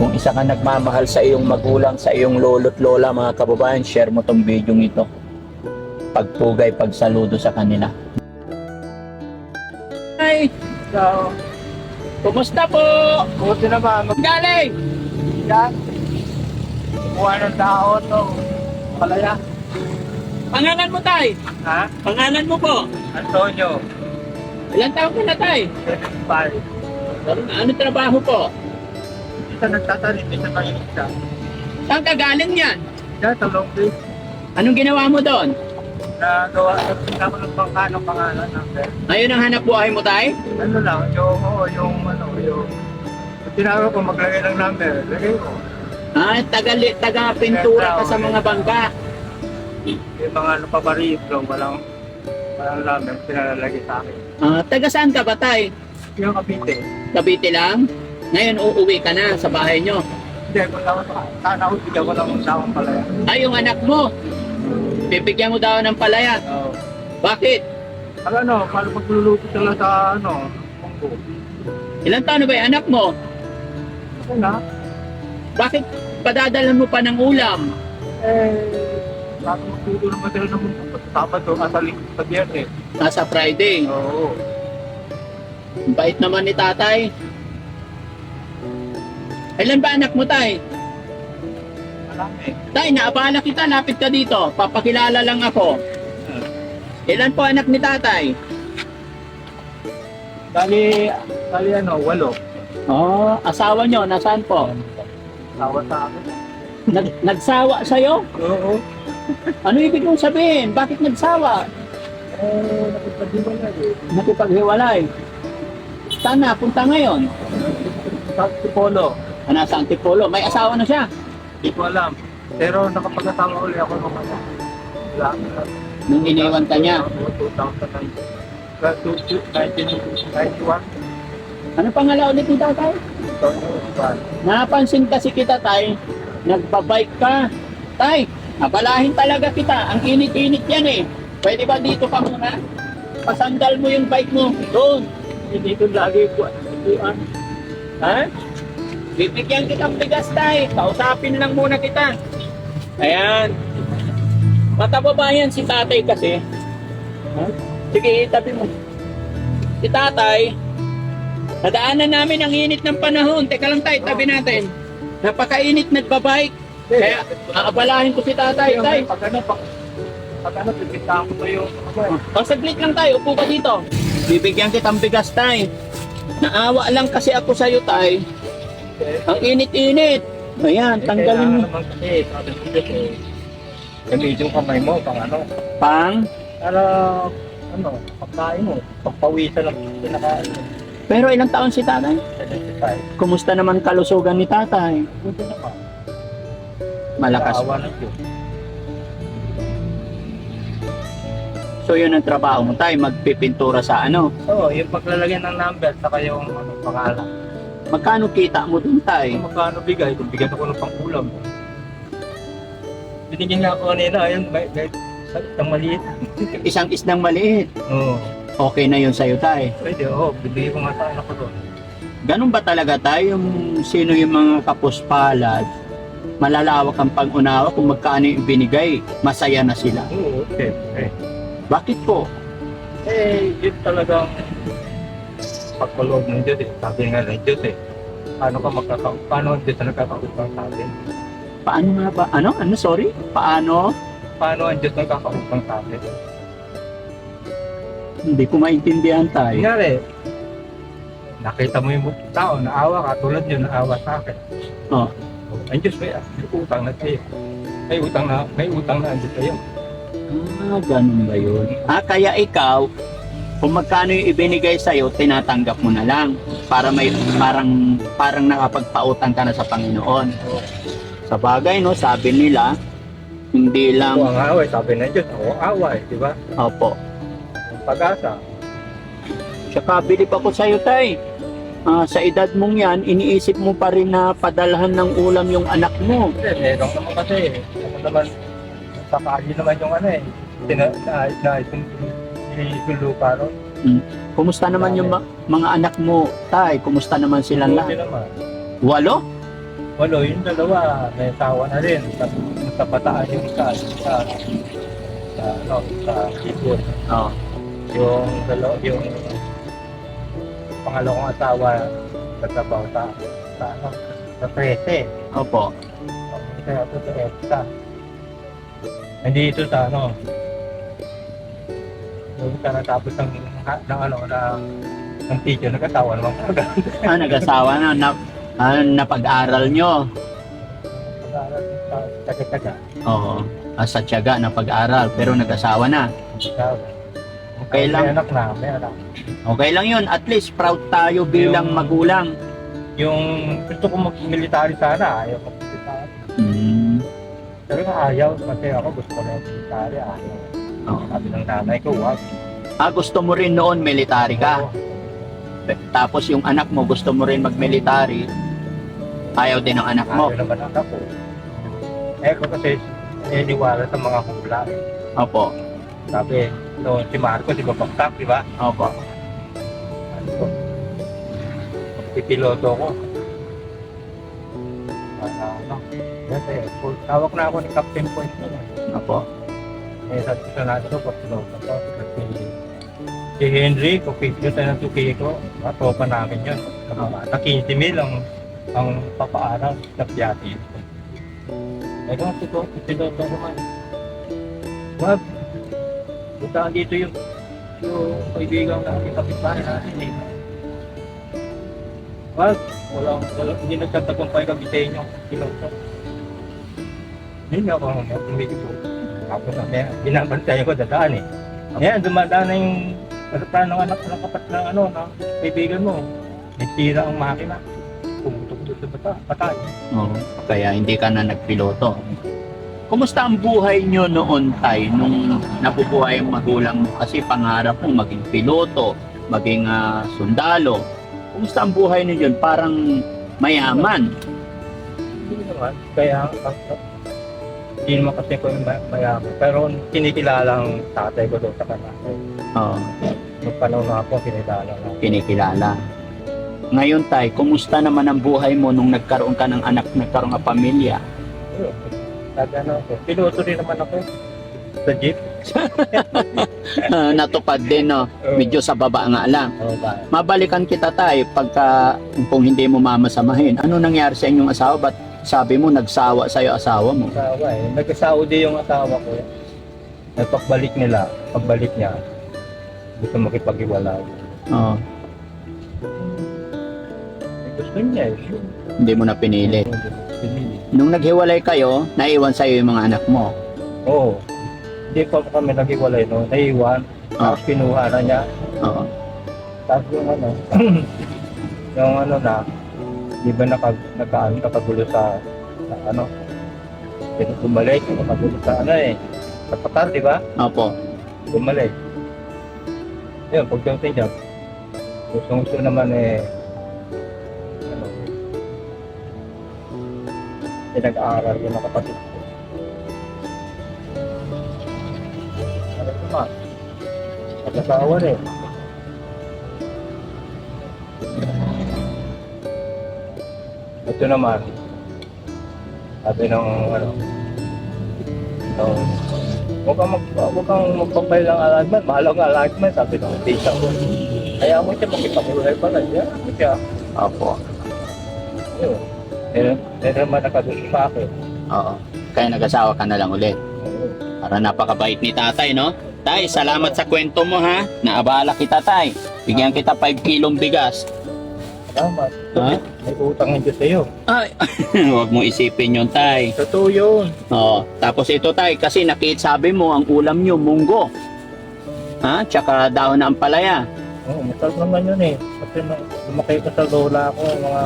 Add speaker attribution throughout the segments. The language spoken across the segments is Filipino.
Speaker 1: Kung isa ka nagmamahal sa iyong magulang, sa iyong lolo't lola, mga kababayan, share mo tong video ito. Pagpugay, pagsaludo sa kanila. Hi!
Speaker 2: So,
Speaker 1: Kumusta po?
Speaker 2: buti naman.
Speaker 1: Galing!
Speaker 2: Yan. Kumuha ng tao to. Palaya.
Speaker 1: Pangalan mo, tay?
Speaker 2: Ha?
Speaker 1: Pangalan mo po?
Speaker 2: Antonio.
Speaker 1: Ilang taon ka na, tay?
Speaker 2: 75.
Speaker 1: Ano trabaho po?
Speaker 2: Isa nagtatanim, isa mahilig siya.
Speaker 1: Saan ka galing yan?
Speaker 2: Yan, sa Long Beach.
Speaker 1: Anong ginawa mo doon?
Speaker 2: Nagawa ko ng bangka ng pangalan natin.
Speaker 1: Ayun ang hanap buhay mo, tay?
Speaker 2: Ano lang, yung tinawag ko maglagay ng number. Lagay ko.
Speaker 1: Taga pintura ka sa mga bangka.
Speaker 2: Yung mga pabarito, walang number, pinalalagay sa akin.
Speaker 1: Taga saan ka ba, tay?
Speaker 2: Yung Cavite.
Speaker 1: Cavite lang? Ngayon uuwi ka na sa bahay nyo.
Speaker 2: Hindi, kung sana ako, bigyan ko lang ng taong palaya.
Speaker 1: Ay, yung anak mo. Bibigyan mo daw ng palaya.
Speaker 2: Oo.
Speaker 1: Bakit?
Speaker 2: Paano magluluto sila sa munggo?
Speaker 1: Ilang taon na ba yung anak mo?
Speaker 2: Ako na.
Speaker 1: Bakit padadalan mo pa ng ulam?
Speaker 2: Bago magluto naman sila ng munggo. Sabado, sa biyernes.
Speaker 1: Nasa Friday.
Speaker 2: Oo.
Speaker 1: Ang bait naman ni tatay. Ilan ba anak mo, tay?
Speaker 2: Marami.
Speaker 1: Tay, naabala kita. Lapit ka dito. Papakilala lang ako. Ilan po anak ni tatay?
Speaker 2: Bali, 8.
Speaker 1: Asawa nyo. Nasaan po?
Speaker 2: Tawa sa akin.
Speaker 1: Nagsawa sa'yo?
Speaker 2: Oo.
Speaker 1: Ano ibig mong sabihin? Bakit nagsawa?
Speaker 2: Nakipagdiban na eh.
Speaker 1: Nakipaghiwalay. Saan na? Punta ngayon?
Speaker 2: Sa Tipolo.
Speaker 1: Nasa Antipolo. May asawa na siya.
Speaker 2: Hindi ko alam. Pero nakapag-asawa uli ako ng ano.
Speaker 1: Nung iniwan ka niya.
Speaker 2: 1991.
Speaker 1: Ano pangalaw ulit ni tatay? Napansin kasi kita, tay. Nagbabike ka. Tay, abalahin talaga kita. Ang init-init yan eh. Pwede ba dito ka muna? Pasandal mo yung bike mo. Doon.
Speaker 2: Hindi ko lagi ko.
Speaker 1: Ha? Bibigyan kitang bigas, tay. Kausapin lang muna kita. Ayan. Matababayan si tatay kasi. Ha? Sige, itabi mo. Si tatay, nadaanan namin ang init ng panahon. Teka lang, tay, tabi natin. Napakainit nagbabike. Kaya aabalahin ko si tatay, tay.
Speaker 2: Pag ano, pipintahan ko yung
Speaker 1: Saglit lang tayo, upo ka dito. Bibigyan kitang bigas, tay. Naawa lang kasi ako sa'yo, tay. Ang init-init. Ayan, tanggalin mo.
Speaker 2: naman kasi, sabi ko kasi, gamitin yung kamay mo, pang ano,
Speaker 1: Pang.
Speaker 2: para, pagkain mo, pagpawisan lang, pinakain mo.
Speaker 1: Pero ilang taon si tatay?
Speaker 2: 75.
Speaker 1: Kumusta naman kalusugan ni tatay?
Speaker 2: Buti naman.
Speaker 1: Malakas.
Speaker 2: Awa ng Diyos.
Speaker 1: So yun ang trabaho mo, tay. Magpipintura sa ano.
Speaker 2: Oo, yung paglalagyan ng number, saka yung pangalan.
Speaker 1: Magkano kita mo dun, tay?
Speaker 2: Kung magkano bigay, kung bigyan ako ng pang-ulam. Binigyan nga ako kanina, ayun, may isang maliit.
Speaker 1: Isang isdang maliit.
Speaker 2: Oo.
Speaker 1: Okay na yun sa'yo, tay.
Speaker 2: Pwede, bibigyan ko nga sa anak ko doon.
Speaker 1: Ganun ba talaga, tay? Yung sino yung mga kapuspalad, malalawak ang pag-unawa kung magkano yung binigay, masaya na sila.
Speaker 2: Oo, siyempre.
Speaker 1: Bakit po?
Speaker 2: Yun talagang pagpaloob ng Diyos eh. Sabi nga ng Diyos eh. Paano ang Diyos na nagkakaupang sa atin?
Speaker 1: Paano nga ba? Ano? Sorry? Paano?
Speaker 2: Paano ang Diyos nagkakaupang sa atin?
Speaker 1: Hindi ko maintindihan, tay.
Speaker 2: Nangyari, nakita mo yung tao, naawa ka, tulad yun, naawa sa akin.
Speaker 1: Oh.
Speaker 2: Ang Diyos may utang na sa'yo. May utang na ang Diyos sa'yo.
Speaker 1: Ganun ba yun? Kaya ikaw, kung magkano yung ibinigay sa'yo, tinatanggap mo na lang. Para may, parang nakapagpautang ka na sa Panginoon. Sa bagay, no, sabi nila, hindi lang...
Speaker 2: Ako ang away, sabi ng Diyos, ako away, di ba?
Speaker 1: Opo.
Speaker 2: Ang pag-asa.
Speaker 1: Tsaka bilib ako sa'yo, tay. Sa edad mong yan, iniisip mo pa rin na padalhan ng ulam yung anak mo.
Speaker 2: Kasi meron naman kasi, ano naman, sa kali naman yung ano eh, yung lupa ron.
Speaker 1: Kumusta naman yung mga anak mo, tay? Kumusta naman silang
Speaker 2: Buti
Speaker 1: lahat?
Speaker 2: naman.
Speaker 1: 8?
Speaker 2: walo, yung dalawa, may asawa na rin. Sa Bataan yung isa, sa Ikot.
Speaker 1: Oo.
Speaker 2: Yung dalawa, yung pangalawang asawa, nagtrabaho sa 13.
Speaker 1: Opo.
Speaker 2: Kaya ito sa EDSA. Hindi ito sa yung sa natapos ng teacher, nag-asawa naman kaga.
Speaker 1: Nag-asawa na, napag-aral nyo.
Speaker 2: Nag-aaral sa taga-taga.
Speaker 1: Oo. Sa tiyaga na pag-aral, pero nag-asawa na. Okay lang.
Speaker 2: May anak.
Speaker 1: Okay lang yun. At least proud tayo bilang
Speaker 2: Yung-
Speaker 1: magulang.
Speaker 2: Yung gusto ko mag-military sana, ayaw mag-military. Pero ayaw, kasi ako gusto ko na military, ayaw.
Speaker 1: Oo.
Speaker 2: Sabi ng nanay ko, wag.
Speaker 1: Gusto mo rin noon military ka.
Speaker 2: Oo.
Speaker 1: Tapos yung anak mo gusto mo rin mag-military. Ayaw din ng anak mo.
Speaker 2: Ayaw naman ang ako. Ko kasi naniniwala sa mga hula.
Speaker 1: Opo.
Speaker 2: Sabi, noon si Marcos, di ba baksak, di ba?
Speaker 1: Opo.
Speaker 2: Pipiloto ko. Kasi, tawag na ako ni Captain Point na.
Speaker 1: Opo.
Speaker 2: Sabi ko sa natin ko, pipiloto ko. Si Henry, kung pipilo tayo ng tuki ko, tropa namin yun. Na 15 mil ang papaaral sa Piati. Kung pipiloto ko man. Wag. Puntaan dito yung kaibigan natin, kapitbahay natin eh. Wag, hindi nagtatagumpay kami sa inyo. Piloto. Hindi nga ako umigit po. Tapos na, binabantayan ko dadaan eh. Ngayon, dumadaan na yung ng anak ng kapat ng ng kaibigan mo. May tira ang makina. Pumutok sa patay.
Speaker 1: Oo. Kaya hindi ka na nagpiloto. Kumusta ang buhay nyo noon, Tay, nung nabubuhay ang magulang mo? Kasi pangarap mo maging piloto, maging sundalo. Kumusta ang buhay nyo yun? Parang mayaman.
Speaker 2: Hindi naman. Kaya, hindi naman kasi ko mayaman. Pero kinikilala ang tatay ko doon sa kanila.
Speaker 1: Oo.
Speaker 2: Nung panahon na ako, kinikilala na.
Speaker 1: Kinikilala. Ngayon, Tay, kumusta naman ang buhay mo nung nagkaroon ka ng anak, nagkaroon ka pamilya?
Speaker 2: Sabi ako, piloto rin naman ako sa jeep.
Speaker 1: Natupad din, no? Medyo sa baba nga lang.
Speaker 2: Ba?
Speaker 1: Mabalikan kita, Tay, pagka kung hindi mo mamasamahin. Ano nangyari sa inyong asawa? Ba't sabi mo nagsawa sa'yo asawa mo?
Speaker 2: Asawa eh. Nag-Saudi yung asawa ko. Nagpagbalik nila, pagbalik niya, gusto makipag-iwalay.
Speaker 1: Oo.
Speaker 2: Gusto niya eh.
Speaker 1: Hindi mo na pinili.
Speaker 2: Pinili.
Speaker 1: Nung naghiwalay kayo, naiwan sa'yo yung mga anak mo.
Speaker 2: Oo. Hindi pa kami nag-iwalay no. Naiwan. Tapos kinuha na niya.
Speaker 1: Oo.
Speaker 2: Tapos yung yung na, di ba nakagulo sa bumalik, nakagulo sa sa patar, di ba?
Speaker 1: Opo.
Speaker 2: Bumalik. Yun, pagdating niya, gusto naman pinag-aaral yung mga kapatid ko. Ano naman? Nag-asawa rin. Ito naman, sabi ng huwag kang magpapay ng allotment, mahal ang allotment, sabi ng tita ko. Kaya mo siya makipag-ulay pala, kaya mo siya.
Speaker 1: Opo.
Speaker 2: Yun. Pero naman nakagusto sa akin.
Speaker 1: Oo. Kaya nag-asawa ka na lang ulit. Para napakabait ni tatay, no? Tay, salamat sa kwento mo, ha? Naabala kita, Tay. Bigyan kita 5 kilong bigas.
Speaker 2: Salamat.
Speaker 1: Ha?
Speaker 2: May utang ng Diyos sa'yo.
Speaker 1: Ay, huwag mo isipin yun, Tay.
Speaker 2: Totoo yun.
Speaker 1: Oo. Tapos ito, Tay, kasi sabi mo, ang ulam nyo, munggo. Ha? Tsaka dahon na ampalaya.
Speaker 2: Oo, masarap naman yun eh. Kasi lumaki ko sa lola ko, mga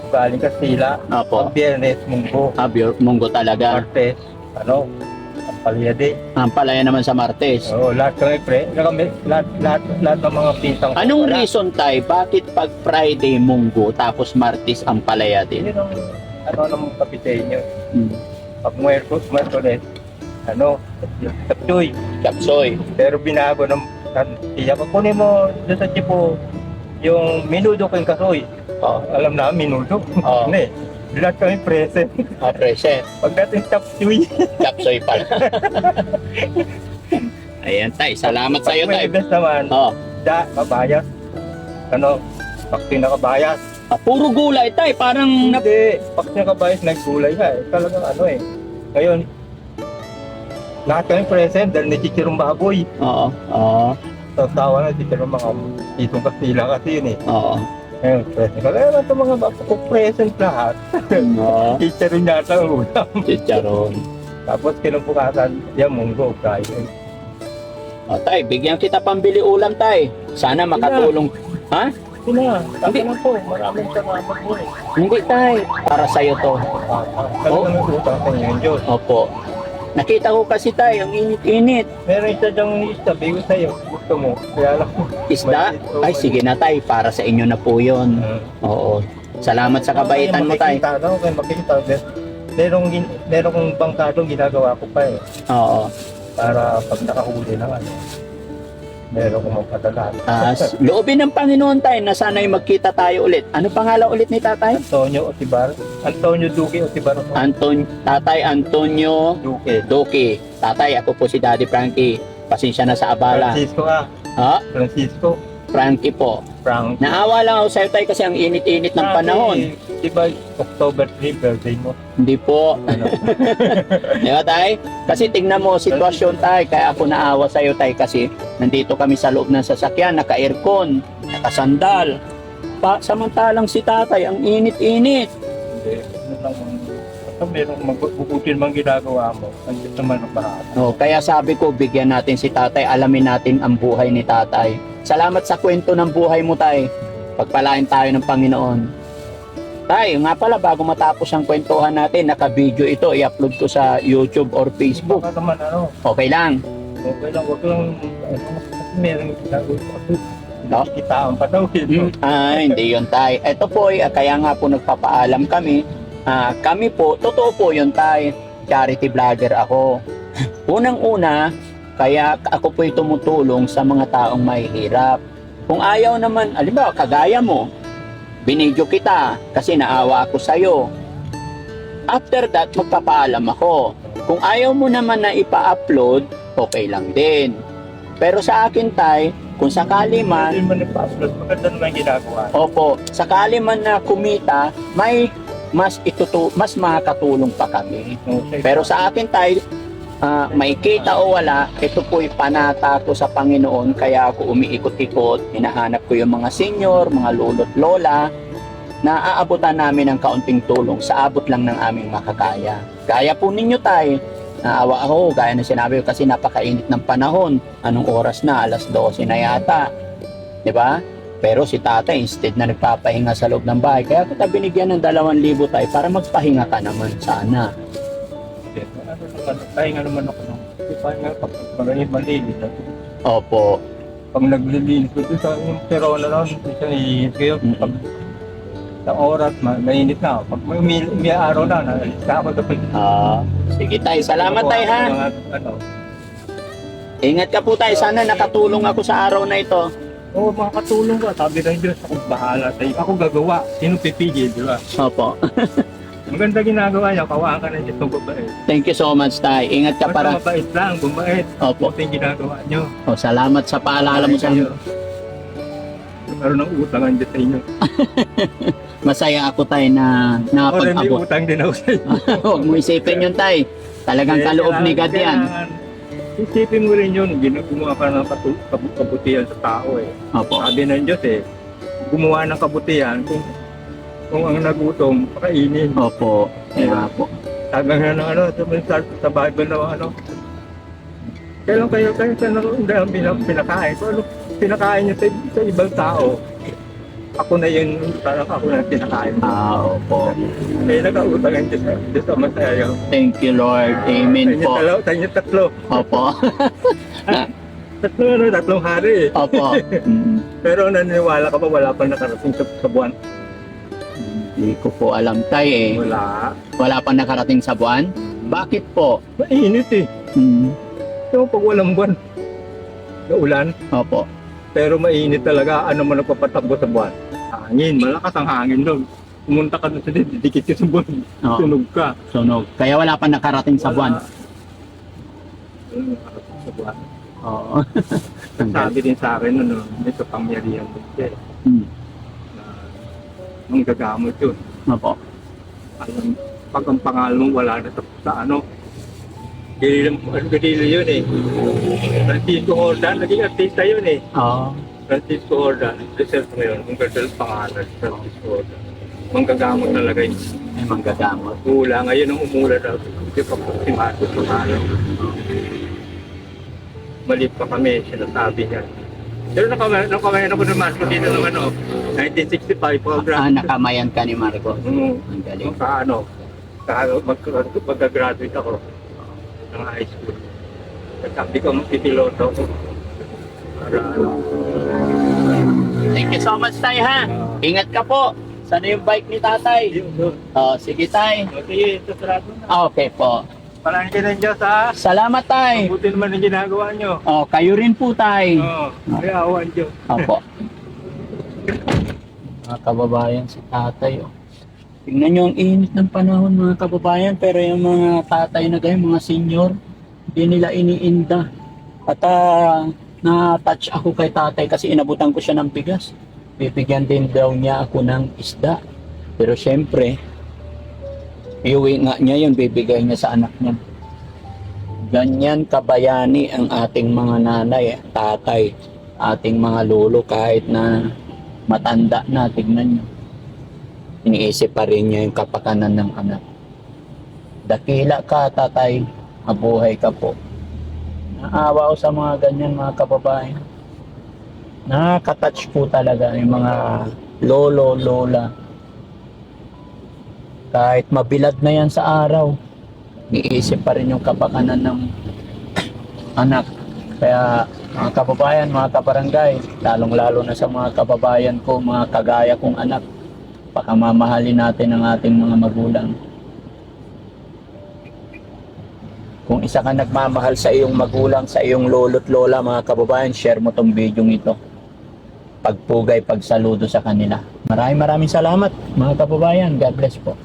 Speaker 2: galing Kastila.
Speaker 1: Opo.
Speaker 2: Biyernes, Munggo,
Speaker 1: Munggo talaga.
Speaker 2: Martes, Palyade.
Speaker 1: Ampalaya naman sa Martes.
Speaker 2: Oo, lahat kami pre. Lahat ng mga pintang.
Speaker 1: Anong reason, Tay? Bakit pag Friday, munggo, tapos Martes, ampalaya din?
Speaker 2: Yun ang ng kapitenyo.
Speaker 1: Hmm.
Speaker 2: Pag Muertos, Tapchoy.
Speaker 1: Chapsoy.
Speaker 2: Pero binago ng tiya ko, kunin mo doon sa tipo yung minudo ko yung kasoy.
Speaker 1: Oh,
Speaker 2: Alam na, minudo.
Speaker 1: Oo.
Speaker 2: Hindi. Lahat kami present.
Speaker 1: present.
Speaker 2: Pagdating top 3,
Speaker 1: Chapsoy pala. Ayan, tay. Salamat sa iyo, tay.
Speaker 2: Pag may naman,
Speaker 1: Oh,
Speaker 2: kabayas. Ano, pag nakabayas.
Speaker 1: puro gulay, tay. Parang
Speaker 2: Hindi, pag nakabayas, naggulay ka eh. Talagang ano eh. Ngayon, lahat kami present dahil nachichirong baboy.
Speaker 1: Oo, oo,
Speaker 2: Tapos tawa na, chichirong mga itong Kastila kasi yun eh.
Speaker 1: oo.
Speaker 2: Ngayon, present. Kaya naman itong mga bago present lahat.
Speaker 1: Oo,
Speaker 2: Chichirin yata ang ulam.
Speaker 1: chicharon.
Speaker 2: Tapos kinubukasan, yan munggo, kain.
Speaker 1: O, tay, bigyan kita pambili ulam, tay. Sana makatulong. Ha?
Speaker 2: Sila,
Speaker 1: Hindi.
Speaker 2: sabi na po, maraming salamat po eh.
Speaker 1: Hindi, tay. Para sa'yo to.
Speaker 2: Talagang utang sa inyo yung Diyos.
Speaker 1: Opo. Nakita ko kasi, tay, ang init-init.
Speaker 2: Meron isa dyang isabi ko sa'yo, gusto mo. Kaya lang,
Speaker 1: Isda? Ay, sige na, tay. Para sa inyo na po yun. Oo. Salamat sa kabaitan mo, tay.
Speaker 2: Makikita daw, kaya makikita. Merong kong bangkadong ginagawa ko pa eh.
Speaker 1: Oo.
Speaker 2: Para pag nakahuli na ano, meron kong magpadala.
Speaker 1: Loobin ng Panginoon, tay, na sana'y magkita tayo ulit. Ano pangalan ulit ni tatay?
Speaker 2: Antonio Otibar. Antonio Duque Otibar.
Speaker 1: Tatay Antonio
Speaker 2: Duque.
Speaker 1: Doki. Tatay, ako po si Daddy Frankie. Pasensya na sa abala.
Speaker 2: Francisco
Speaker 1: Ha?
Speaker 2: Francisco.
Speaker 1: Frankie po.
Speaker 2: Frank.
Speaker 1: Naawa lang ako sa'yo, tay, kasi ang init-init ng panahon.
Speaker 2: Diba October 3, birthday mo?
Speaker 1: Hindi po.
Speaker 2: Ano?
Speaker 1: Di ba, tay? Kasi tingnan mo, sitwasyon, tay. Kaya ako naawa sa'yo, tay, kasi nandito kami sa loob ng sasakyan, naka-aircon, naka-sandal. Samantalang si tatay, ang init-init.
Speaker 2: Hindi. Ano lang, basta merong magbubutin mang ginagawa mo. Nandiyan naman ang bahala.
Speaker 1: No, kaya sabi ko, bigyan natin si tatay, alamin natin ang buhay ni tatay. Salamat sa kwento ng buhay mo, tay. Pagpalain tayo ng Panginoon. Tay, nga pala, bago matapos ang kwentuhan natin, naka-video ito, i-upload ko sa YouTube or Facebook.
Speaker 2: Baka naman ano,
Speaker 1: Okay lang.
Speaker 2: okay lang, wag lang, kasi merong ginagawa ko.
Speaker 1: No?
Speaker 2: Kitaan pa daw.
Speaker 1: Hindi yun, tay. Ito po, kaya nga po nagpapaalam kami. Kami po, totoo po yun, tay. Charity vlogger ako. Unang-una, kaya ako po'y tumutulong sa mga taong mahihirap. Kung ayaw naman, alimbawa, kagaya mo, binidyo kita kasi naawa ako sa'yo. After that, magpapaalam ako. Kung ayaw mo naman na ipa-upload, okay lang din. Pero sa akin, tay, kung sakali man,
Speaker 2: Hindi man nagpa-upload, maganda naman ginagawa.
Speaker 1: opo, sakali man na kumita, may mas makakatulong pa kami.
Speaker 2: Okay.
Speaker 1: Pero sa akin, tay, may kita o wala, ito po'y panata ko sa Panginoon, kaya ako umiikot-ikot, hinahanap ko yung mga senior, mga lolo't lola, na aabutan namin ng kaunting tulong sa abot lang ng aming makakaya. Gaya po ninyo, tay, naawa ako, gaya na sinabi ko kasi napakainit ng panahon. Anong oras na? Alas 12 na yata. 'Di ba? Pero si tatay, instead na nagpapahinga sa loob ng bahay, kaya kita binigyan ng 2,000 tay para magpahinga ka naman sana.
Speaker 2: Ano naman, pahinga naman ako nung pahinga pag malinis.
Speaker 1: Opo.
Speaker 2: Pag naglilinis ko sa yung Serona noon, isa nilinis ko yun. Pag sa oras, mainit na. Pag may araw na, naalis na ako.
Speaker 1: Sige tay, salamat tay ha.
Speaker 2: Ano,
Speaker 1: Ingat ka po tay, sana nakatulong ako sa araw na ito.
Speaker 2: Oo, makakatulong ka. Sabi ng Diyos, ako bahala sa'yo. Ako gagawa. Sino pipigil, di ba?
Speaker 1: Opo.
Speaker 2: Maganda ginagawa niya, kawaan ka na Diyos ng babae.
Speaker 1: Thank you so much tay. Ingat ka
Speaker 2: Basta
Speaker 1: para.
Speaker 2: mabait lang, bumait.
Speaker 1: Opo.
Speaker 2: Ito yung ginagawa niyo.
Speaker 1: Salamat sa paalala mo sa
Speaker 2: Meron ng utang ang Diyos sa inyo.
Speaker 1: Masaya ako tay na
Speaker 2: Ako rin may
Speaker 1: napag-abot.
Speaker 2: utang din ako sa inyo.
Speaker 1: Huwag mo isipin yun tay. Talagang kaloob ni God yan.
Speaker 2: Isipin mo rin yun, gumawa ka ng kabutihan sa tao eh.
Speaker 1: Opo.
Speaker 2: Sabi ng Diyos eh, gumawa ng kabutihan, kung ang nagutom, pakainin.
Speaker 1: Opo. Kaya po.
Speaker 2: Sabi nga ng ano, sa Bible na ano, kailan kayo pinakain? Kung ano pinakain niyo sa ibang tao, ako na yun, parang ako na pinakain.
Speaker 1: Opo.
Speaker 2: May nakautang ang Diyos sa masaya.
Speaker 1: Thank you Lord. Amen po.
Speaker 2: Sa inyo tatlo.
Speaker 1: Opo.
Speaker 2: Tatlong hari eh.
Speaker 1: Opo.
Speaker 2: Pero naniniwala ka ba wala pang nakarating sa buwan?
Speaker 1: Hindi ko po alam tay eh.
Speaker 2: Wala.
Speaker 1: Wala pa nakarating sa buwan? Bakit po?
Speaker 2: Mainit eh.
Speaker 1: Hmm.
Speaker 2: So pag walang buwan, naulan,
Speaker 1: Opo.
Speaker 2: Pero mainit talaga. Ano man nagpapatakbo sa buwan? Hangin. Malakas ang hangin doon. Pumunta ka doon sa didikit ka sa buwan.
Speaker 1: Oo.
Speaker 2: Tunog ka.
Speaker 1: Sunog. Kaya wala pa nakarating sa buwan.
Speaker 2: Sa buwan.
Speaker 1: Oo.
Speaker 2: Sabi din sa akin, ano, may kapangyarihan din siya.
Speaker 1: Hmm.
Speaker 2: Na manggagamot yun.
Speaker 1: Opo.
Speaker 2: Alam, pag ang pangalan mo wala na sa ano, Gadilo yun eh. Francisco Jordan, naging artista yun eh.
Speaker 1: Oo.
Speaker 2: Francisco Jordan, reserve ngayon, kung ganda ang pangalan, Francisco Jordan. Manggagamot talaga yun.
Speaker 1: May manggagamot.
Speaker 2: Hula, ngayon ang umulan na, hindi pa po si Marco Tumano. Mali pa kami, sinasabi niya. Pero nakamayan ako ng Marco dito naman, 1965,
Speaker 1: Nakamayan ka ni Marco. Ang galing.
Speaker 2: Magka-graduate ako ng high school. Sabi ko, magpipiloto ako. Para
Speaker 1: Thank you so much, Tay, ha? Ingat ka po. Sana yung bike ni Tatay? Sige, Tay.
Speaker 2: sige, ito sarado na.
Speaker 1: Okay po.
Speaker 2: Parang ng Diyos ha.
Speaker 1: Salamat, Tay.
Speaker 2: Mabuti naman ang ginagawa nyo.
Speaker 1: Kayo rin po, Tay.
Speaker 2: Kaya awan Diyos.
Speaker 1: Opo. Mga kababayan, si Tatay. Tingnan nyo ang init ng panahon, mga kababayan. Pero yung mga tatay na ganyan, mga senior, hindi nila iniinda. At na-touch ako kay Tatay kasi inabutan ko siya ng bigas. Bibigyan din daw niya ako ng isda. Pero syempre, iuwi nga niya yun, bibigay niya sa anak niya. Ganyan kabayani ang ating mga nanay, tatay, ating mga lolo kahit na matanda na, tignan nyo. Iniisip pa rin niya yung kapakanan ng anak. Dakila ka, tatay, mabuhay ka po. Naawa ko sa mga ganyan, mga kababayan. Nakaka-touch po talaga yung mga lolo, lola. Kahit mabilad na yan sa araw, iniisip pa rin yung kapakanan ng anak. Kaya mga kababayan, mga kabarangay, lalong-lalo na sa mga kababayan ko, mga kagaya kong anak, pakamamahalin natin ang ating mga magulang. Kung isa ka nagmamahal sa iyong magulang, sa iyong lolo't lola, mga kababayan, share mo tong video ito. Pagpugay, pagsaludo sa kanila. Maraming salamat, mga kababayan. God bless po.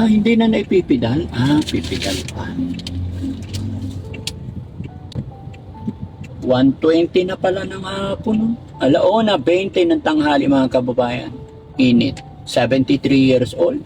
Speaker 1: Hindi na naipipidal. Pipidal pa. 1:20 na pala ng hapon. Alauna, 20 ng tanghali, mga kababayan. Init. 73 years old.